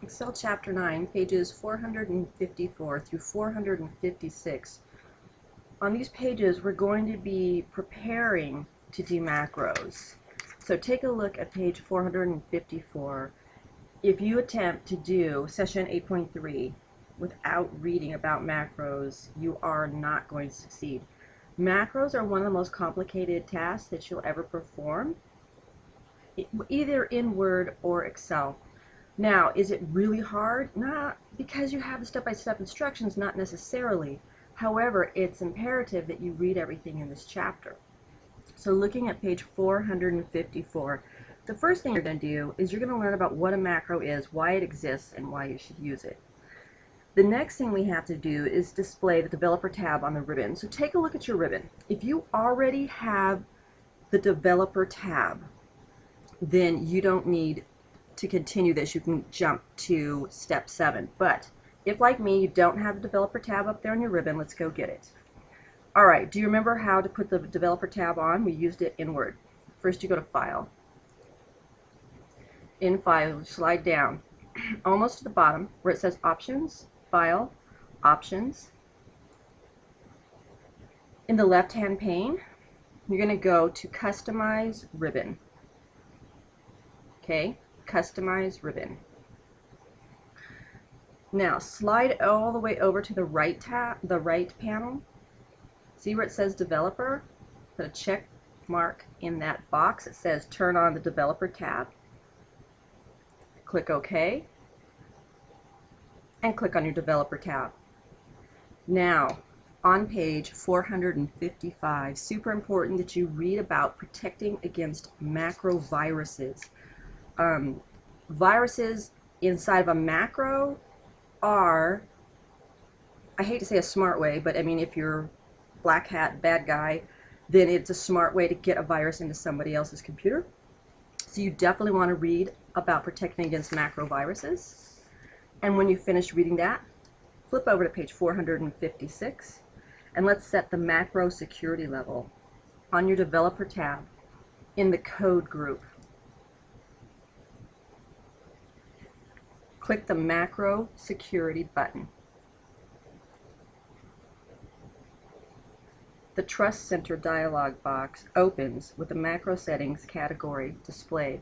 Excel Chapter 9, pages 454 through 456. On these pages, we're going to be preparing to do macros. So take a look at page 454. If you attempt to do session 8.3 without reading about macros, you are not going to succeed. Macros are one of the most complicated tasks that you'll ever perform, either in Word or Excel. Now, is it really hard? Not because you have the step-by-step instructions, not necessarily. However, it's imperative that you read everything in this chapter. So looking at page 454, the first thing you're going to do is you're going to learn about what a macro is, why it exists, and why you should use it. The next thing we have to do is display the developer tab on the ribbon. So take a look at your ribbon. If you already have the developer tab, then you don't need to continue this. You can jump to step 7. But if, like me, you don't have the developer tab up there on your ribbon, let's go get it. All right, do you remember how to put the developer tab on? We used it in Word. First you go to File. In File, slide down almost to the bottom where it says Options, File, Options. In the left-hand pane, you're going to go to Customize Ribbon. Okay, Customize Ribbon. Now slide all the way over to the right panel. See where it says Developer? Put a check mark in that box. It says Turn on the Developer tab. Click OK, and click on your Developer tab. Now, on page 455, super important that you read about protecting against macro viruses. Viruses inside of a macro are, I hate to say a smart way, but I mean if you're black hat, bad guy, then it's a smart way to get a virus into somebody else's computer. So you definitely want to read about protecting against macro viruses. And when you finish reading that, flip over to page 456 and let's set the macro security level on your developer tab in the code group. Click the macro security button. The Trust Center dialog box opens with the macro settings category displayed.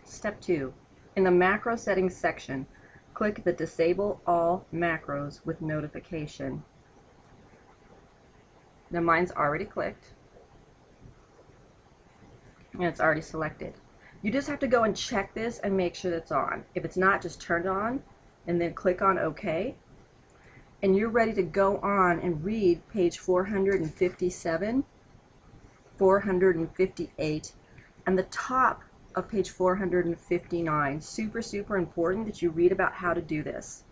Step 2. In the macro settings section, click the Disable All Macros with Notification. Now mine's already clicked, and it's already selected. You just have to go and check this and make sure that it's on. If it's not, just turn it on and then click on OK. And you're ready to go on and read page 457, 458, and the top of page 459. Super, super important that you read about how to do this.